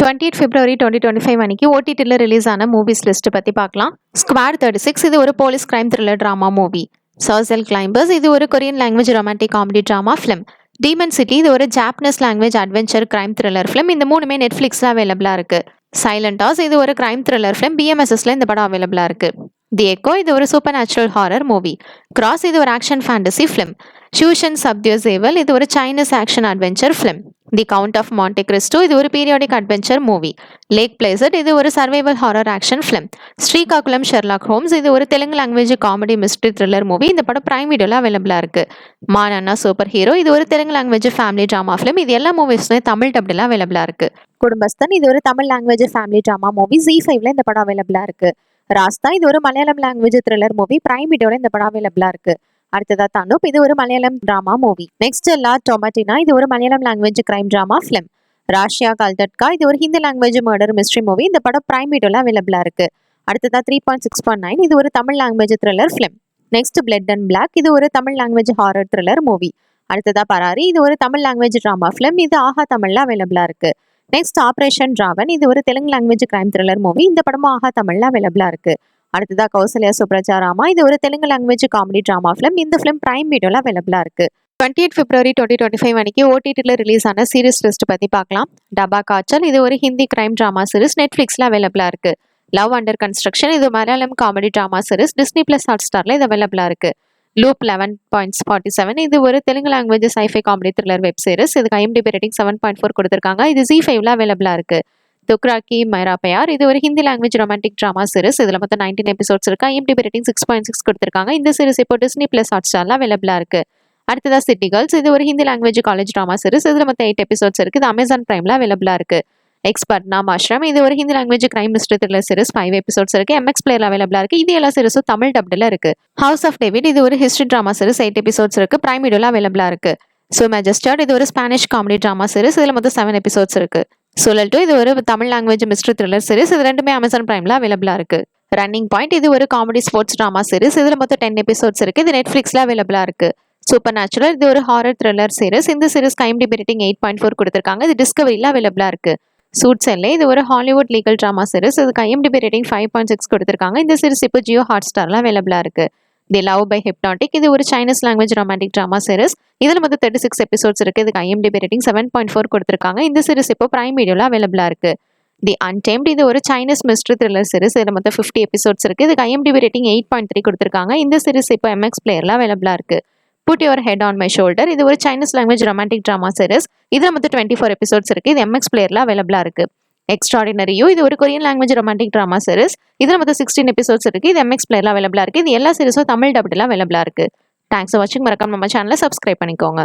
28 February 2025 அன்னைக்கு ஓடிடியில் release ஆன மூவிஸ் லிஸ்ட் பற்றி பார்க்கலாம். ஸ்குவாட் 36 இது ஒரு police crime thriller drama movie. சர்சல் கிளைம்பர்ஸ் இது ஒரு Korean language romantic comedy drama film. Demon city இது ஒரு Japanese language adventure crime thriller film. இந்த மூணுமே நெட்ஃப்ளிக்ஸில் அவைலபிளாக இருக்கு. சைலண்ட் ஹவுஸ் இது ஒரு கிரைம் த்ரில்லர் ஃபிலிம். BMSSல இந்த படம் அவைலபிளாக இருக்கு. தி எக்கோ இது ஒரு supernatural horror movie. Cross இது ஒரு ஆக்ஷன் ஃபேண்டசி ஃபிலிம். ஷூஷன் சப்தியோசேவல் இது ஒரு Chinese action adventure film. The count of Monte Cristo இது ஒரு periodic adventure movie. Lake Placid இது ஒரு survival horror action film. Srikakulam Sherlock Holmes இது ஒரு Telugu language comedy mystery thriller movie. இந்த படம் பிரைம் வீடியோல அவைலபிளா இருக்கு. மானண்ணா சூப்பர் ஹீரோ இது ஒரு Telugu language family drama film. இது எல்லா மூவிஸுமே தமிழ் டப்ல அவைலபிளா இருக்கு. குடும்பஸ்தன் இது ஒரு Tamil language family drama movie. ZEE5ல இந்த படம் அவைலபிளா இருக்கு. ராஸ்தா இது ஒரு Malayalam language thriller movie. Prime வீடியோல இந்த படம் அவைலபிளா இருக்கு. அடுத்ததா தனுப் இது ஒரு Malayalam drama movie. Next La Tomatina இது ஒரு Malayalam language crime drama film. ராஷியா கல்டட்கா இது ஒரு Hindi language murder mystery movie. இந்த படம் பிரைம் வீடியோல அவைலபிளா இருக்கு. அடுத்ததா 3.6.9 இது ஒரு Tamil language thriller film. Next blood and black இது ஒரு Tamil language horror thriller movie. அடுத்ததா பராரி இது ஒரு தமிழ் லாங்குவேஜ் டிராமா ஃபிலிம். இது ஆஹா தமிழ்ல அவைலபிளா இருக்கு. நெக்ஸ்ட் ஆபரேஷன் டிராவன் இது ஒரு Telugu language crime thriller movie. இந்த படமும் ஆஹா தமிழ்ல அவைலபிளா இருக்கு. அடுத்ததா கௌசல்யா சுப்ரஜா ராமா இது ஒரு Telugu language comedy drama film. இந்த ஃபிலிம் பிரைம் வீடியோல அவைலபிளா இருக்கு. 28 February 2025 அன்னைக்கு ஓடிடியில் ரிலீஸ் ஆன சீரிஸ் லிஸ்ட் பத்தி பார்க்கலாம். டபா காய்ச்சல் இது ஒரு ஹிந்தி கிரைம் டிராமா சீரிஸ். நெட்ஃபிளிக்ஸ்ல அவைலபிளா இருக்கு. லவ் அண்டர் கன்ஸ்ட்ரக்ஷன் இது Malayalam comedy drama series. Disney+ Hotstarல இது அவைலபிளா இருக்கு. லூப் 11.47 இது ஒரு Telugu language sci-fi comedy thriller web series. இதுக்கு IMDb ரேட்டிங் 7.4 கொடுத்திருக்காங்க. இது ZEE5ல அவைலபிளா இருக்கு. துக்ராக்கி மைரா பெயார் இது ஒரு Hindi language romantic drama series. இதுல மொத்தம் 19 எபிசோட்ஸ் இருக்கு. IMDb ரேட்டிங் 6.6 கொடுத்திருக்காங்க. இந்த சீரிஸ் இப்போ Disney+ Hotstarல அவைலபிளா இருக்கு. அடுத்ததா சிட்டி கேர்ள்ஸ் இது ஒரு Hindi language college drama series. இதுல மொத்தம் 8 எபிசோட்ஸ் இருக்கு. இது அமேசான் பிரைம்ல அவைலபிளா இருக்கு. எக்ஸ்பர்ட்னாம் ஆஷ்ரம் இது ஒரு Hindi language crime mystery thriller series. 5 episodes இருக்கு. MX பிளேயர்ல அவைலபிளா இருக்கு. இது எல்லா சீரிஸும் தமிழ் டப்ல இருக்கு. ஹவுஸ் ஆஃப் டேவிட் இது ஒரு ஹிஸ்டரி ட்ராமா சீரிஸ். 8 எபிசோட்ஸ் இருக்கு. பிரைம் வீடியோல அவைலபிளா இருக்கு. சோ மேஜஸ்டர்ட் இது ஒரு ஸ்பானிஷ் காமெடி ட்ராமா சீரிஸ். இதுல மொத்தம் 7 எபிசோட்ஸ் இருக்கு. சுழல் 2 இது ஒரு Tamil language mystery thriller series. இது ரெண்டுமே அமேசான் பிரைம்ல அவைலபிளா இருக்கு. ரன்னிங் பாயிண்ட் இது ஒரு காமெடி ஸ்போர்ட்ஸ் ட்ராமா சீரிஸ். இதுல மொத்தம் 10 எபிசோட்ஸ் இருக்கு. இது நெட்ஃபிளிக்ஸ்ல அவைலபிளா இருக்கு. சூப்பர் நேச்சுரல் இது ஒரு ஹாரர் த்ரில்லர் சீரிஸ். இந்த சீரிஸ் IMDb ரேட்டிங் 8.4 கொடுத்திருக்காங்க. இது டிஸ்கவரியில அவைலபிளா இருக்கு. சூட்ஸ் எல்லே இது ஒரு ஹாலிவுட் லீகல் ட்ராமா சீரிஸ். இதுக்கு IMDb ரேட்டிங் 5.6 கொடுத்திருக்காங்க. இந்த சீரிஸ் இப்போ ஜியோ ஹாட்ஸ்டார்ல அவைலபிளா இருக்கு. தி லவ் பை ஹிப்னாட்டிக் இது ஒரு Chinese language romantic drama series. இதுல மொத்தம் 36 எபிசோட்ஸ் இருக்கு. இதுக்கு IMDb ரேட்டிங் 7.4 கொடுத்திருக்காங்க. இந்த சீரிஸ் இப்போ பிரைம் வீடியோல அவைலபிளா இருக்கு. தி அன்டேம்ட் இது ஒரு சைனீஸ் மிஸ்ட்ரி த்ரில்லர் சீரிஸ். இதுல மொத்தம் 50 எபிசோட்ஸ் இருக்கு. இதுக்கு IMDb ரேட்டிங் 8.3 கொடுத்திருக்காங்க. இந்த சீரிஸ் இப்போ MX பிளேயர்ல அவைலபிளா இருக்கு. Put your head on my shoulder இது ஒரு Chinese language romantic drama series. இதுல மொத்தம் 24 எபிசோட்ஸ் இருக்கு. இது MX பிளேயர்ல அவைலபிளா இருக்கு. எக்ஸ்ட்ராடினரி யூ இது ஒரு Korean language romantic drama series. இதுல மொத்தம் 16 எபிசோட்ஸ் இருக்கு. இது MX பிளேயர்ல அவைலபிளா இருக்கு. இது எல்லா சீரிஸும் தமிழ் டப்ல அவைலபிளா இருக்கு. தேங்க்ஸ் ஃபார் வாட்சிங். மறக்காம நம்ம சேனலை சப்ஸ்கிரைப் பண்ணிக்கோங்க.